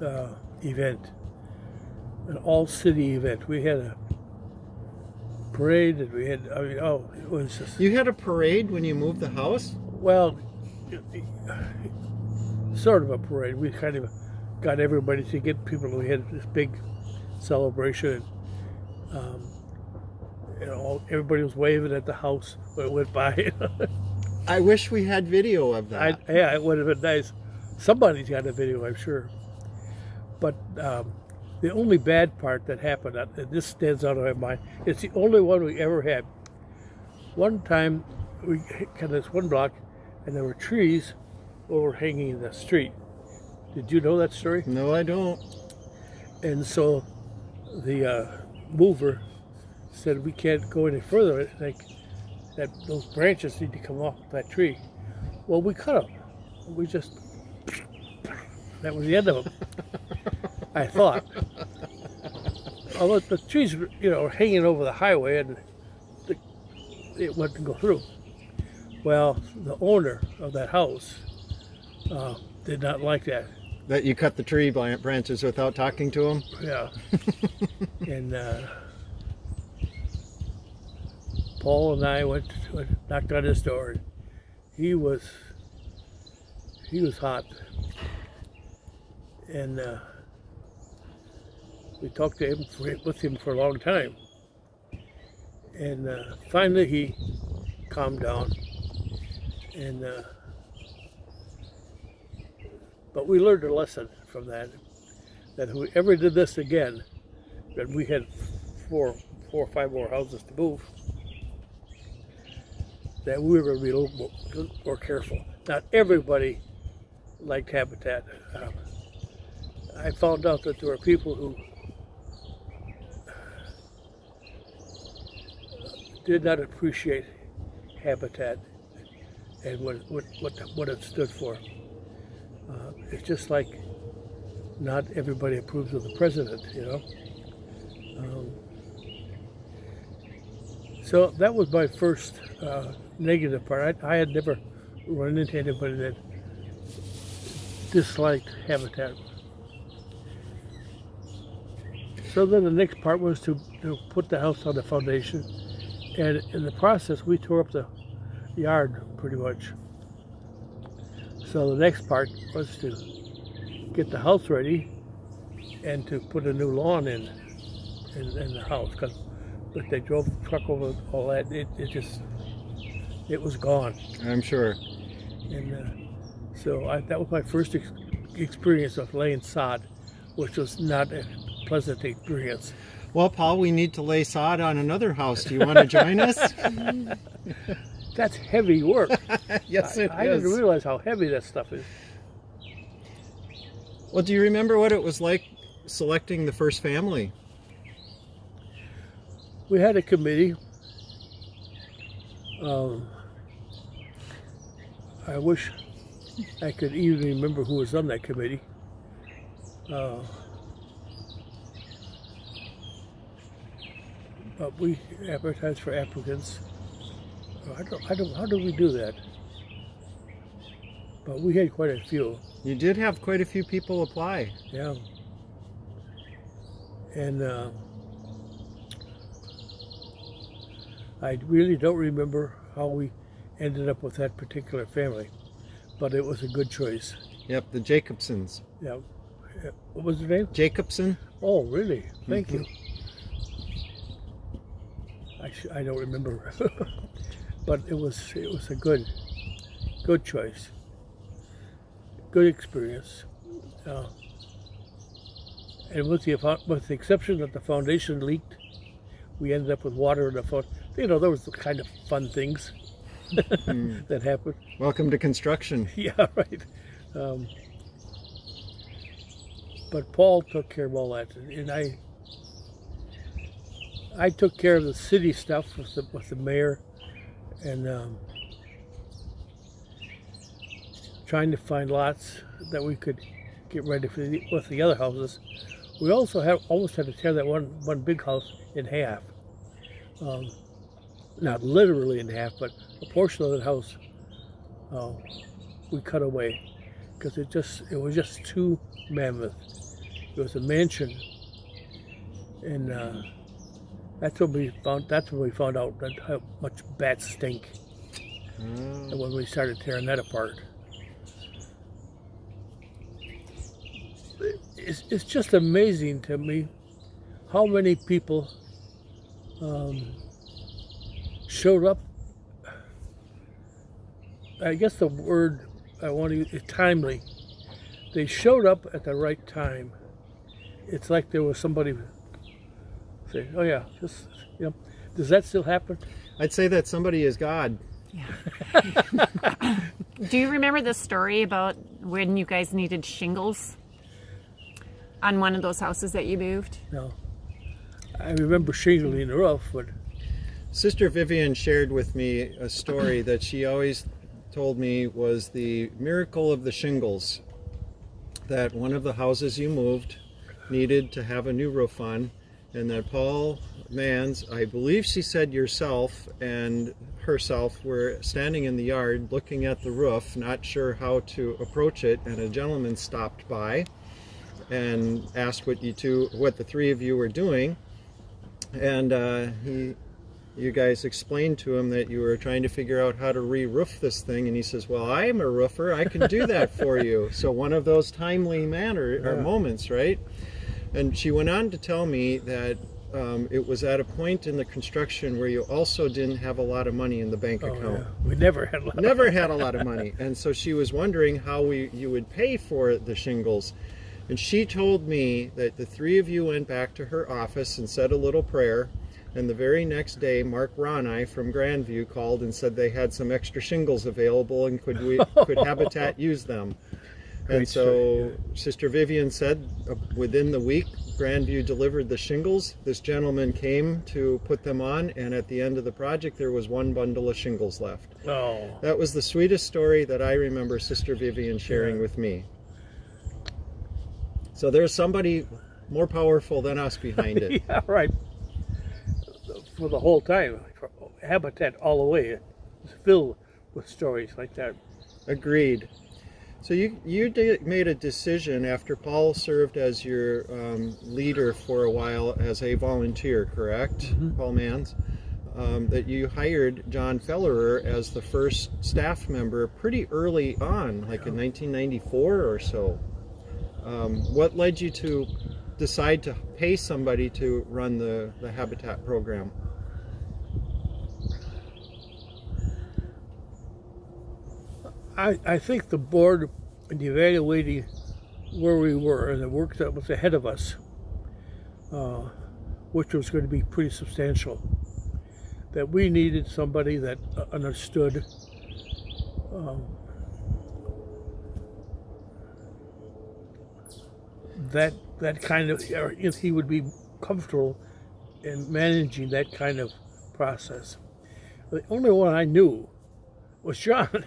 event, an all-city event. We had a parade, and we had, it was just... You had a parade when you moved the house? Well, sort of a parade. We kind of got everybody to get people. We had this big celebration, and everybody was waving at the house when it went by. I wish we had video of that. Yeah, it would have been nice. Somebody's got a video, I'm sure. But the only bad part that happened, and this stands out of my mind, it's the only one we ever had. One time, we had this one block, and there were trees overhanging in the street. Did you know that story? No, I don't. And so the mover said, we can't go any further. That those branches need to come off that tree. Well, we cut them. We just, that was the end of them. I thought. Although the trees, were hanging over the highway, and it wouldn't go through. Well, the owner of that house did not like that. That you cut the tree branches without talking to him? Yeah. And Paul and I went knocked on his door. He was hot, and we talked to him with him for a long time. And finally, he calmed down. And but we learned a lesson from that if we ever did this again, that we had four or five more houses to move, that we were going to be a little more careful. Not everybody liked habitat. I found out that there were people who did not appreciate habitat and what it stood for. It's just like not everybody approves of the president, So that was my first negative part. I had never run into anybody that disliked habitat. So then the next part was to put the house on the foundation, and in the process we tore up the yard pretty much. So the next part was to get the house ready and to put a new lawn in the house, because if they drove the truck over all that, it was gone. I'm sure. And so that was my first experience of laying sod, which was not a pleasant experience. Well, Paul, we need to lay sod on another house. Do you want to join us? That's heavy work. Yes, it is. I didn't realize how heavy that stuff is. Well, do you remember what it was like selecting the first family? We had a committee. I wish I could even remember who was on that committee. But we advertised for applicants. How do we do that? But we had quite a few. You did have quite a few people apply. Yeah. And I really don't remember how we ended up with that particular family, but it was a good choice. Yep, the Jacobsons. Yeah. What was their name? Jacobson. Oh, really? Thank you. I don't remember, but it was a good choice, good experience, and with the exception that the foundation leaked, we ended up with water in the foundation. There was the kind of fun things that happened. Welcome to construction. Yeah, right. But Paul took care of all that, and I took care of the city stuff with the mayor, and trying to find lots that we could get ready with the other houses. We also almost had to tear that one big house in half. Not literally in half, but a portion of the house we cut away because it was just too mammoth. It was a mansion, and that's when we found. That's when we found out that how much bats stink, and when we started tearing that apart. It's just amazing to me how many people showed up. I guess the word I want to use is timely. They showed up at the right time. It's like there was somebody saying, "Oh yeah, just does that still happen?" I'd say that somebody is God. Do you remember the story about when you guys needed shingles on one of those houses that you moved? No, I remember shingling the roof, but Sister Vivian shared with me a story that she always told me was the miracle of the shingles. That one of the houses you moved needed to have a new roof on, and that Paul Mans, I believe she said yourself and herself, were standing in the yard looking at the roof, not sure how to approach it, and a gentleman stopped by and asked what the three of you were doing, and you guys explained to him that you were trying to figure out how to re-roof this thing, and he says, "Well, I'm a roofer, I can do that for you." So one of those timely moments, right? And she went on to tell me that it was at a point in the construction where you also didn't have a lot of money in the bank account. Yeah. We never had a lot. Never had a lot of money, and so she was wondering how you would pay for the shingles. And she told me that the three of you went back to her office and said a little prayer. And the very next day, Mark Ronai from Grandview called and said they had some extra shingles available and could Habitat use them. And so Sister Vivian said within the week, Grandview delivered the shingles. This gentleman came to put them on, and at the end of the project, there was one bundle of shingles left. Oh, That was the sweetest story that I remember Sister Vivian sharing with me. So there's somebody more powerful than us behind it. yeah, right. For the whole time, Habitat all the way, it's filled with stories like that. Agreed. So you made a decision after Paul served as your leader for a while as a volunteer, correct? Mm-hmm. Paul Mans, that you hired John Fellerer as the first staff member pretty early on, like in 1994 or so. What led you to decide to pay somebody to run the Habitat program? I think the board, in evaluating where we were and the work that was ahead of us, which was going to be pretty substantial, that we needed somebody that understood that kind of, or if he would be comfortable in managing that kind of process. The only one I knew was John.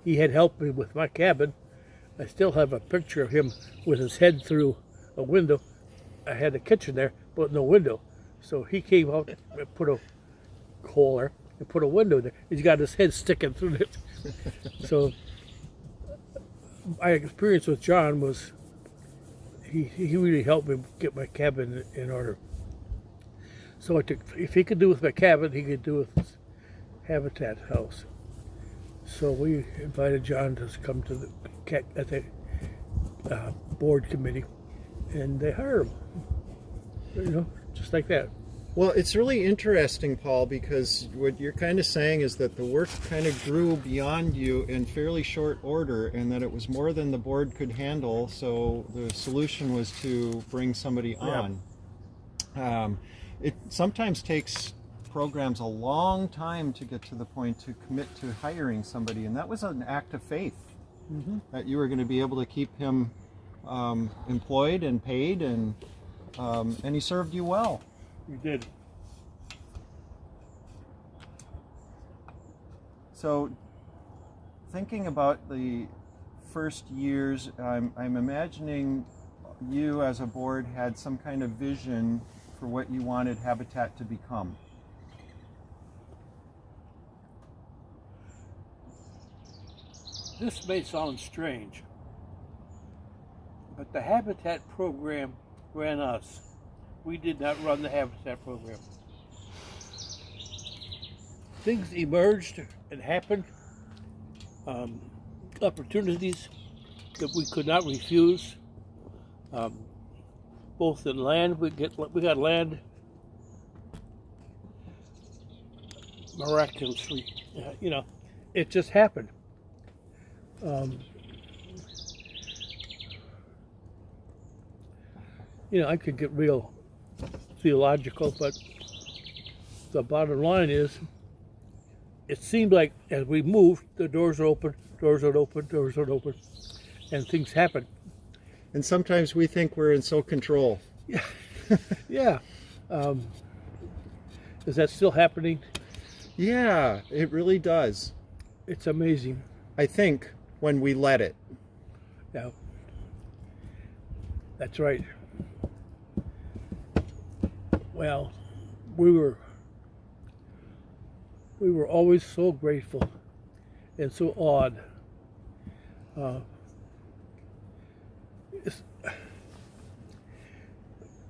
He had helped me with my cabin. I still have a picture of him with his head through a window. I had a kitchen there, but no window. So he came out and put a hole there and put a window there. He's got his head sticking through it. So my experience with John was he really helped me get my cabin in order. So if he could do with my cabin, he could do with his Habitat house. So we invited John to come to the board committee, and they hired him. Just like that. Well, it's really interesting, Paul, because what you're kind of saying is that the work kind of grew beyond you in fairly short order, and that it was more than the board could handle, so the solution was to bring somebody on. It sometimes takes programs a long time to get to the point to commit to hiring somebody, and that was an act of faith, that you were going to be able to keep him employed and paid, and he served you well. You did. So, thinking about the first years, I'm imagining you as a board had some kind of vision for what you wanted Habitat to become. This may sound strange, But the Habitat program ran us. We did not run the Habitat program. Things emerged and happened, opportunities that we could not refuse. Both in land, we got land miraculously. It just happened. I could get real theological, but the bottom line is, it seemed like as we moved, the doors would open, and things happen. And sometimes we think we're in so control. Yeah. Yeah. Is that still happening? Yeah, it really does. It's amazing. I think when we let it. Yeah. That's right. Well, we were always so grateful and so awed.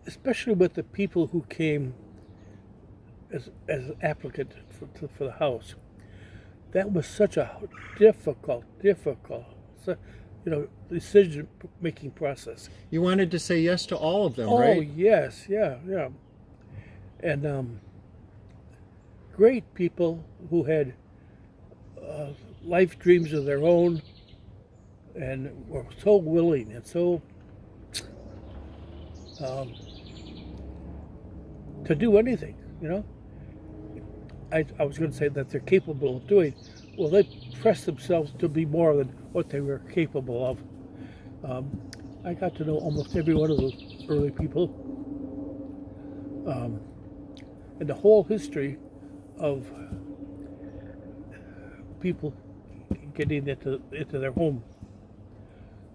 Especially with the people who came as applicant for the house. That was such a difficult decision-making process. You wanted to say yes to all of them, Oh, right? yes, yeah. And great people who had life dreams of their own and were so willing and so to do anything, I was going to say that they're capable of doing. Well, they pressed themselves to be more than what they were capable of. I got to know almost every one of those early people. And the whole history of people getting into their home.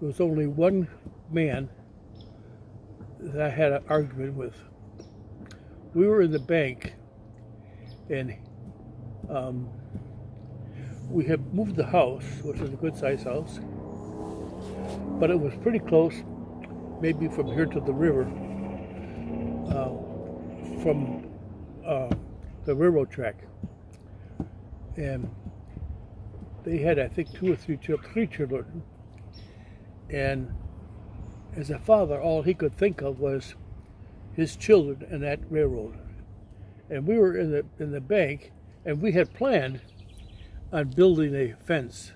There was only one man that I had an argument with. We were in the bank, and we had moved the house, which was a good-sized house, but it was pretty close, maybe from here to the river, from the railroad track. And they had, I think, three children. And as a father, all he could think of was his children and that railroad. And we were in the bank, and we had planned on building a fence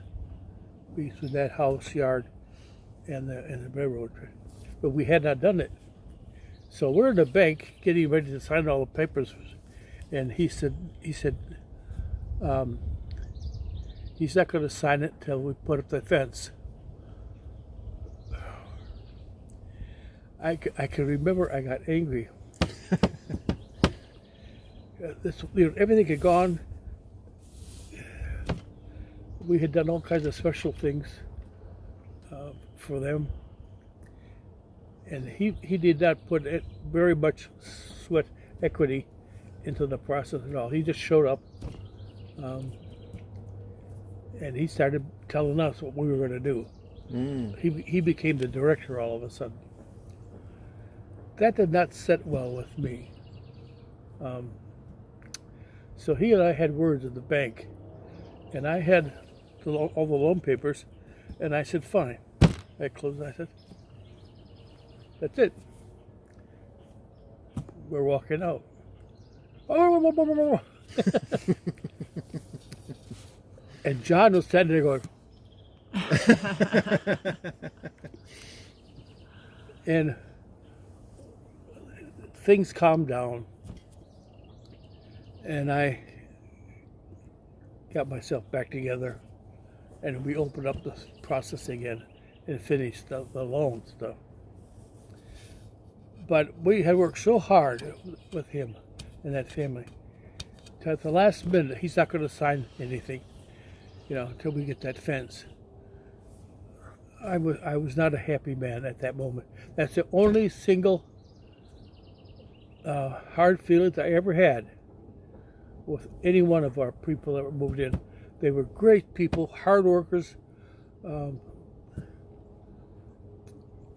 between that house yard and the railroad, but we had not done it. So we're in the bank getting ready to sign all the papers, and he said he's not going to sign it till we put up the fence. I can remember I got angry. Everything had gone. We had done all kinds of special things for them, and he did not put very much sweat equity into the process at all. He just showed up, and he started telling us what we were going to do. He became the director all of a sudden. That did not sit well with me. So he and I had words at the bank, and I had all the loan papers, and I said, fine. I closed, I said, that's it. We're walking out. And John was standing there going, and things calmed down, and I got myself back together, and we opened up the process again and finished the loan stuff. But we had worked so hard with him and that family. At the last minute, he's not going to sign anything, until we get that fence. I was not a happy man at that moment. That's the only single hard feelings I ever had with any one of our people that were moved in. They were great people, hard workers,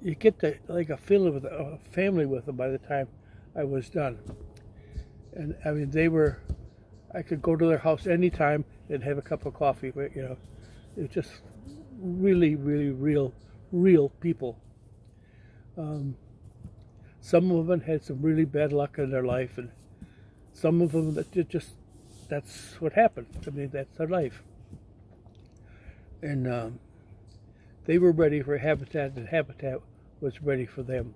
you get the, like a feeling with a family with them by the time I was done. And I mean, I could go to their house anytime and have a cup of coffee. But, it was just really, really real people. Some of them had some really bad luck in their life, and some of them that's what happened. I mean, that's their life. And they were ready for Habitat, and Habitat was ready for them.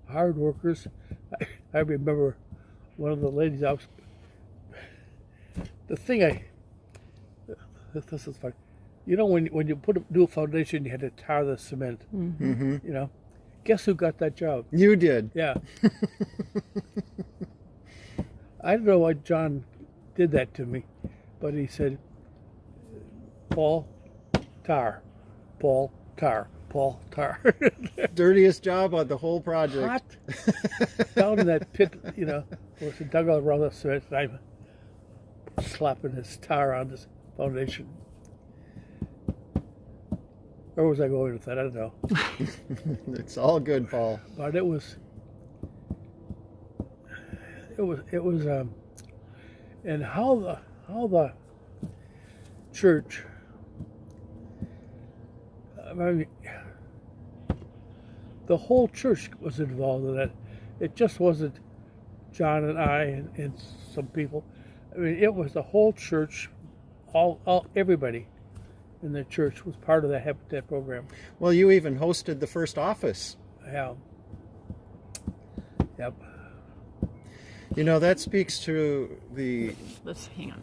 Hard workers. I remember one of the ladies I was. This is funny. When you do a foundation, you had to tar the cement. Mm-hmm. Guess who got that job? You did. Yeah. I don't know why John did that to me, but he said, Paul, tar. Paul, tar. Paul, tar. Dirtiest job on the whole project. Hot. Down in that pit, where it's dug out around the cement, and I'm slapping this tar on this foundation. Where was I going with that? I don't know. It's all good, Paul. But it was, and how the church, I mean, the whole church was involved in that. It just wasn't John and I and some people. I mean, it was the whole church, everybody in the church was part of the Habitat program. Well, you even hosted the first office. Yeah. Yep. That speaks to the Let's hang on a